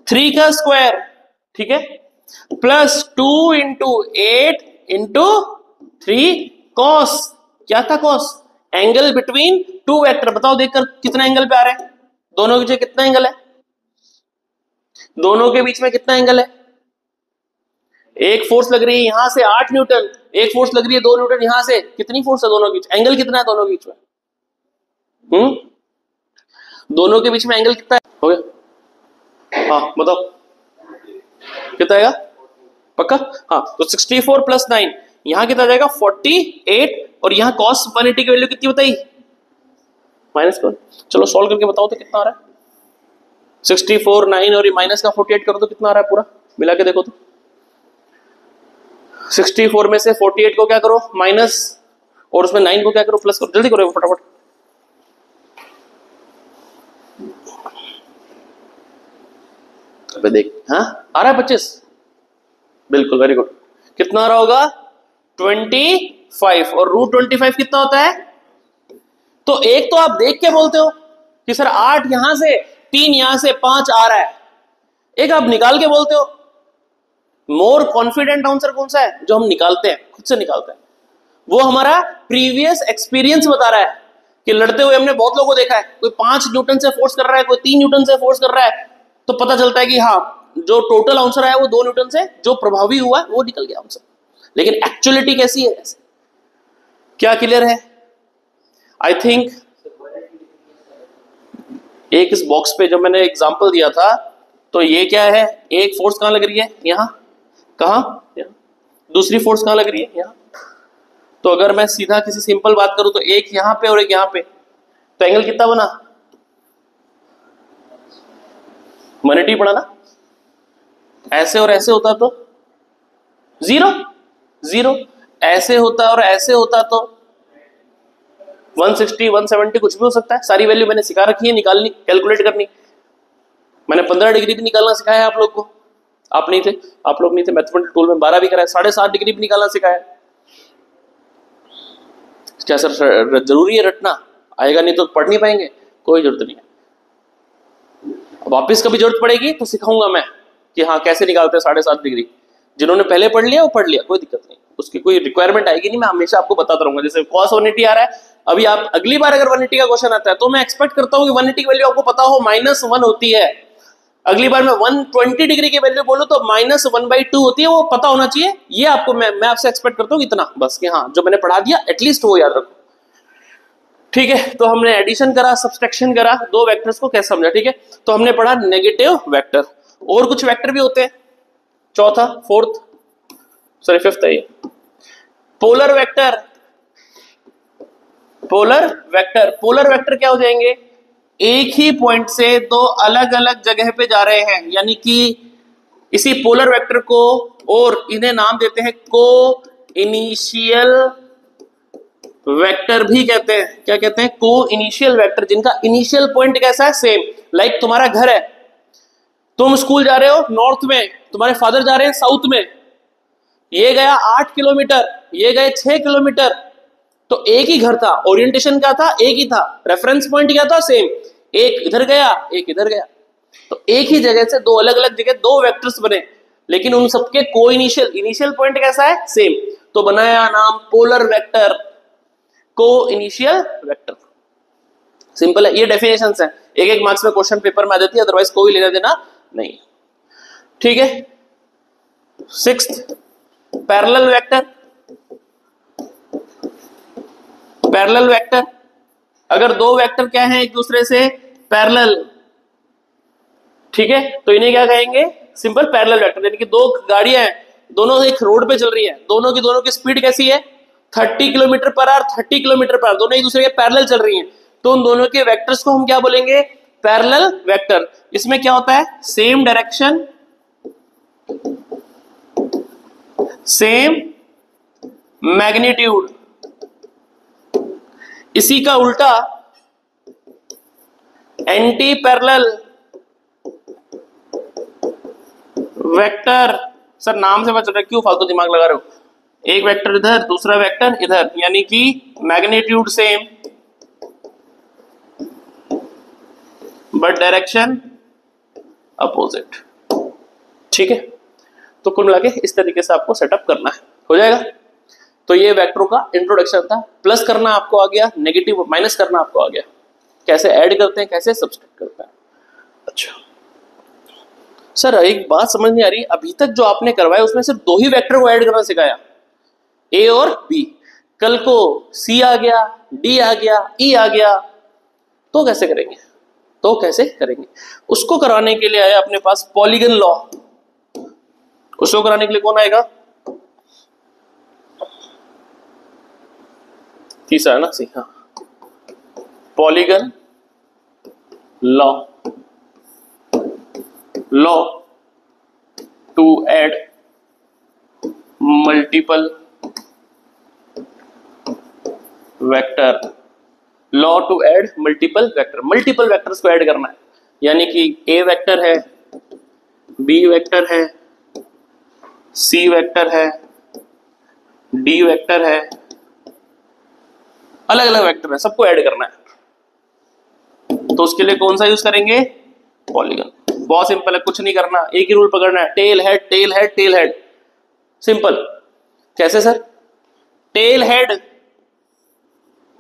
3 का स्क्वायर, ठीक है, प्लस 2 इंटू 8 इंटू 3 कॉस। क्या था cos? Angle between two vector. बताओ देखकर कितना एंगल पे आ रहे हैं, दोनों के बीच कितना एंगल है, दोनों के बीच में कितना एंगल है? एक फोर्स लग रही है यहां से 8 न्यूटन, एक फोर्स लग रही है 2 न्यूटन यहां से। कितनी फोर्स है दोनों के बीच? एंगल कितना है दोनों के बीच में? दोनों के बीच में एंगल कितना है? हो गया? हाँ बताओ कितना आएगा? पक्का? हाँ तो 64 प्लस 9 यहां कितना जाएगा? 48। और यहां cos 180 की वैल्यू कितनी बताई? -1। चलो सॉल्व करके बताओ तो कितना आ रहा है? 64 9 और ये माइनस का 48 करो तो कितना आ रहा है? पूरा मिला के देखो तो 64 में से 48 को क्या करो माइनस, और उसमें 9 को क्या करो प्लस करो। जल्दी करो फटाफट। अबे देख, हाँ आ रहा है 25। बिल्कुल वेरी गुड। कितना आ रहा होगा? 25। और √25 कितना होता है? तो एक तो आप देख के बोलते हो कि सर 8 यहां से 3 यहां से 5 आ रहा है, एक आप निकाल के बोलते हो। मोर कॉन्फिडेंट आंसर कौन सा है? जो हम निकालते हैं, खुद से निकालते हैं। वो हमारा प्रीवियस एक्सपीरियंस बता रहा है कि लड़ते हुए हमने बहुत लोगों को देखा है, कोई 5 न्यूटन से फोर्स कर रहा है, कोई 3 न्यूटन से फोर्स कर रहा है, तो पता चलता है कि हाँ जो टोटल आंसर है वो 2 न्यूटन से जो प्रभावी हुआ है वो निकल गया आंसर। लेकिन एक्चुअलिटी कैसी है? क्या क्लियर है? आई थिंक एक इस बॉक्स पे जब मैंने एग्जांपल दिया था तो ये क्या है, एक फोर्स कहां लग रही है? यहां। कहां? यहां। दूसरी फोर्स कहां लग रही है? यहां। तो अगर मैं सीधा किसी सिंपल बात करूं तो एक यहां पे और एक यहां पे, तो एंगल कितना बना? 180 पड़ा ना। ऐसे और ऐसे होता तो 0 ऐसे होता और ऐसे होता तो 160 170 कुछ भी हो सकता है। सारी वैल्यू मैंने सिखा रखी है निकालनी, कैलकुलेट करनी। मैंने 15 डिग्री भी निकालना सिखाया है आप लोग को। आप नहीं थे, आप लोग नहीं थे, मैथमेटिकल टूल में 12 भी कराया, 7.5 डिग्री भी निकालना सिखाया। क्या सर जरूरी है रटना? आएगा नहीं तो पढ़ नहीं पाएंगे? कोई जरूरत नहीं है। वापिस कभी जरूरत पड़ेगी तो सिखाऊंगा मैं कि हाँ कैसे निकालते हैं 7.5 डिग्री। जिन्होंने पहले पढ़ लिया वो पढ़ लिया, कोई दिक्कत नहीं, उसकी कोई रिक्वायरमेंट आएगी नहीं। मैं हमेशा आपको बताता रहूंगा। जैसे cos 180 आ रहा है, अभी आप अगली बार अगर 180 का क्वेश्चन आता है तो मैं एक्सपेक्ट करता हूं कि 180 की वैल्यू आपको पता हो -1 होती है। अगली बार मैं 120 डिग्री की वैल्यू बोलूं तो -1/2 होती है, वो पता होना चाहिए। ये आपको मैं आपसे एक्सपेक्ट करता हूं इतना बस, कि हाँ जो मैंने पढ़ा दिया एटलीस्ट वो याद रखो। ठीक है, तो हमने एडिशन करा, सब्सट्रैक्शन करा, दो वेक्टर्स को कैसे समझा। ठीक है, तो हमने पढ़ा नेगेटिव वेक्टर, और कुछ वेक्टर भी होते हैं। चौथा, फिफ्थ है ये पोलर वेक्टर। पोलर वेक्टर क्या हो जाएंगे? एक ही पॉइंट से दो अलग अलग जगह पे जा रहे हैं, यानी कि इसी पोलर वेक्टर को, और इन्हें नाम देते हैं को इनिशियल वेक्टर भी कहते हैं। क्या कहते हैं? को इनिशियल वेक्टर, जिनका इनिशियल पॉइंट कैसा है? सेम। लाइक तुम्हारा घर है, तुम स्कूल जा रहे हो नॉर्थ में, तुम्हारे फादर जा रहे हैं साउथ में, ये गया 8 किलोमीटर, ये गए 6 किलोमीटर, तो एक ही घर था, ओरिएंटेशन क्या था? एक ही था, रेफरेंस पॉइंट क्या था? सेम। एक इधर गया, एक इधर गया, तो एक ही जगह से दो अलग अलग जगह दो वेक्टर्स बने, लेकिन उन सबके को इनिशियल पॉइंट कैसा है? सेम। तो बनाया नाम पोलर वेक्टर, को इनिशियल वेक्टर। सिंपल है, ये डेफिनेशंस हैं। एक एक मार्क्स में क्वेश्चन पेपर में आ जाती है, अदरवाइज कोई लेना देना नहीं। ठीक है, 6th parallel vector. Parallel vector, अगर दो वेक्टर क्या हैं? एक दूसरे से पैरेलल, ठीक है, तो इन्हें क्या कहेंगे? Simple parallel vector. यानी कि दो गाड़ियां हैं, दोनों एक रोड पे चल रही है, दोनों की स्पीड कैसी है? 30 kilometre per hour, 30 kilometre per hour, दोनों एक दूसरे के पैरेलल चल रही हैं, तो उन दोनों के वेक्टर्स को हम क्या बोलेंगे? Parallel vector. इसमें क्या होता है? Same direction, same magnitude. इसी का उल्टा एंटी पैरेलल वेक्टर। सर नाम से बच रहे, क्यों फालतू दिमाग लगा रहे हो? एक वेक्टर इधर, दूसरा वेक्टर इधर, यानी कि magnitude same but direction opposite. ठीक है, तो कुल मिला के इस तरीके से आपको सेटअप करना है, हो जाएगा। तो ये वेक्टरों का इंट्रोडक्शन था। प्लस करना आपको आ गया, नेगेटिव माइनस करना आपको आ गया, कैसे ऐड करते हैं, कैसे सब्सट्रैक्ट करते हैं। अच्छा सर एक बात समझ नहीं आ रही, अभी तक जो आपने करवाया उसमें सिर्फ दो ही वेक्टर को ऐड करना सिखाया, ए और बी। कल को सी आ गया, डी आ गया, ई आ गया, तो कैसे करेंगे? तो कैसे करेंगे उसको कराने के लिए आया अपने पास पॉलीगन लॉ। उसको कराने के लिए कौन आएगा? तीसरा है ना, सी। हाँ, polygon law, law to add multiple vector, law to add multiple vector. Multiple vectors को ऐड करना है, यानी कि ए वेक्टर है, बी वेक्टर है, सी वेक्टर है, डी वेक्टर है, अलग अलग वेक्टर है, सबको ऐड करना है। तो उसके लिए कौन सा यूज करेंगे? पॉलीगन। बहुत सिंपल है, कुछ नहीं करना, एक ही रूल पकड़ना है, tail head tail head tail head. Simple. कैसे sir? Tail head,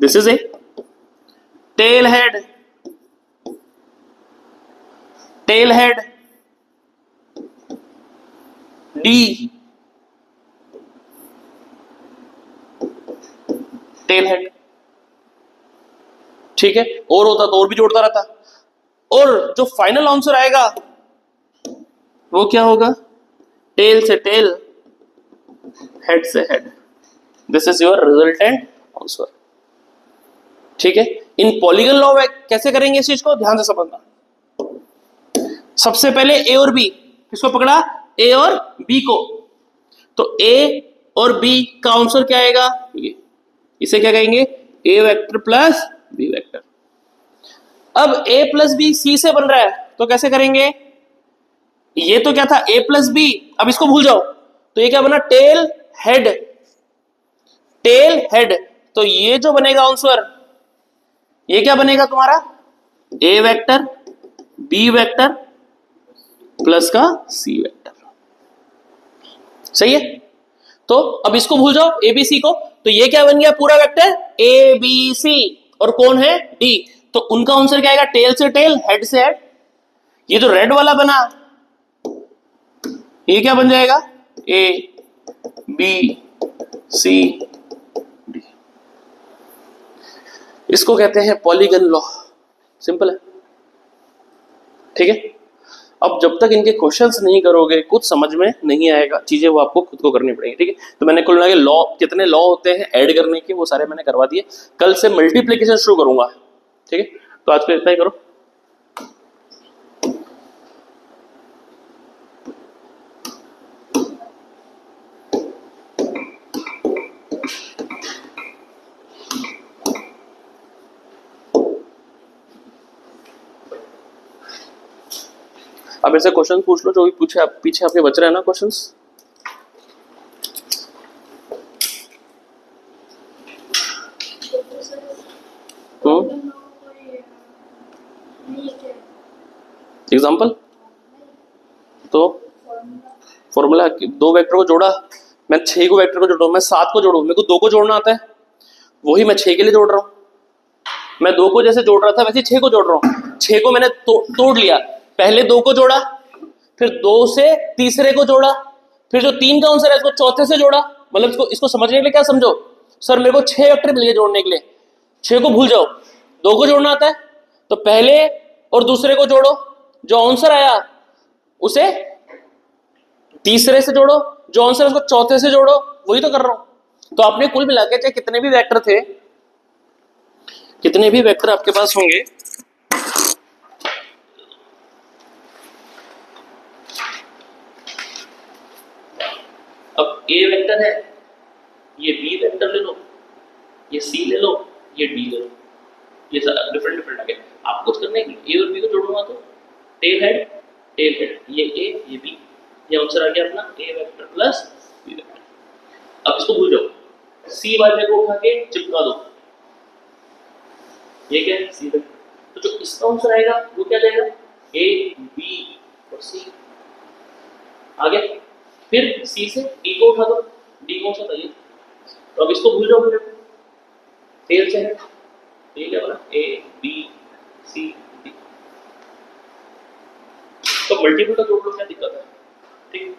this is a tail head, tail head D, tail head. ठीक है, और होता तो और भी जोड़ता रहता। और जो फाइनल आंसर आएगा वो क्या होगा? टेल से टेल, हेड से head. This is your resultant answer. ठीक है, इन पॉलीगन लॉ कैसे करेंगे इस चीज को, ध्यान से समझना। सबसे पहले ए और बी, किसको पकड़ा? ए और बी को। तो ए और बी का आंसर क्या आएगा? ये, इसे क्या कहेंगे? ए वेक्टर प्लस बी वेक्टर। अब ए प्लस बी सी से बन रहा है, तो कैसे करेंगे? ये तो क्या था? ए प्लस बी। अब इसको भूल जाओ, तो ये क्या बना? Tell head, tail head. तो ये जो बनेगा आंसर, ये क्या बनेगा तुम्हारा? ए वेक्टर बी वेक्टर प्लस का सी वेक्टर। सही है? तो अब इसको भूल जाओ, ए बी सी को। तो ये क्या बन गया? पूरा वेक्टर ए बी सी, और कौन है? डी। तो उनका आंसर क्या आएगा? टेल से टेल, हेड से हेड। ये जो रेड वाला बना, ये क्या बन जाएगा? A B C D. इसको कहते हैं पॉलीगन लॉ। सिंपल है। ठीक है, अब जब तक इनके क्वेश्चंस नहीं करोगे कुछ समझ में नहीं आएगा, चीजें वो आपको खुद को करनी पड़ेगी। ठीक है, तो मैंने कुल मिला के लॉ, कितने लॉ होते हैं ऐड करने के, वो सारे मैंने करवा दिए। कल से मल्टीप्लिकेशन शुरू करूंगा। ठीक है, तो आज पे इतना ही करो। अब ऐसे क्वेश्चन पूछ लो जो भी पूछे, आप पीछे आपके बच रहे हैं ना क्वेश्चंस। एग्जाम्पल तो फॉर्मूला, दो वेक्टर को जोड़ा, मैं 6 को वेक्टर को जोड़ रहा हूं, मैं 7 को जोड़ू, मेरे को 2 को जोड़ना आता है, वही मैं 6 के लिए जोड़ रहा हूं। मैं 2 को जैसे जोड़ रहा था वैसे 6 को जोड़ रहा हूं। 6 को मैंने तोड़ लिया, पहले 2 को जोड़ा, फिर 2 से तीसरे को जोड़ा, फिर जो 3 का आंसर है इसको चौथे से जोड़ा। मतलब इसको समझने के लिए क्या समझो, सर मेरे को 6 वेक्टर मिल गए जोड़ने के लिए, 6 को भूल जाओ, 2 को जोड़ना आता है तो पहले और दूसरे को जोड़ो, जो आंसर आया उसे तीसरे से जोड़ो, जो आंसर उसको चौथे से जोड़ो। वही तो कर रहा हूं। तो आपने कुल मिला के चाहे कितने भी वेक्टर थे, कितने भी वेक्टर आपके पास होंगे, अब ए वेक्टर है, ये बी वेक्टर ले लो, ये सी ले लो, ये डी ले लो, ये डिफरेंट डिफरेंट आ गए। आप कुछ करने की ए और बी को जोड़ूंगा तो टेल हेड, ये ए ये बी, ये आंसर आ गया अपना ए वेक्टर प्लस बी वेक्टर। अब इसको भूल जाओ, सी वाले को उठा के चिपका दो, ये क्या है सी वेक्टर। तो जो इसका आंसर आएगा वो क्या जाएगा ए बी और सी आ गया। फिर सी से डी को उठा दो, डी कौन सा था ये, तो अब इसको भूल जाओ फिर टेल से है, ये क्या बना ए बी सी डी। तो मल्टीपल का जोड़ लो, क्या दिक्कत है, ठीक।